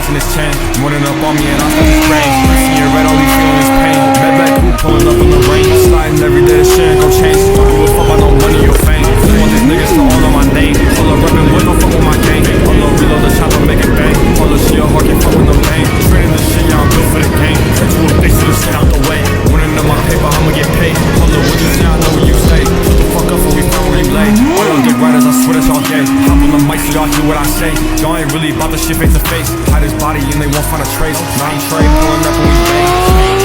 in this chain, running up on me and I start to sprain. Seeing red, all we feeling is pain. Met back who pulling up in the rain. Sliding every day, the shit ain't gon' change. Don't give a fuck about no money or fame. Just want these niggas to all know my name. All up reppin' with, don't fuck with my gang. All up reload the chopper, make it bang. All up shit, hard, can't fuck with no pain. Training this shit, yeah, I'm built for the game. Turn to a bitch, so just stay out the way. Running up my paper, I'ma get paid. All up what you say, I know where you stay. Shut the fuck up before we found where you lay. All y'all dick riders, I swear that y'all gay. Hop on the mic so y'all hear what I say. Y'all ain't really about the shit face to face. Hide his body and they won't find a trace. Nah, I ain't Trey, pulling up when we bang.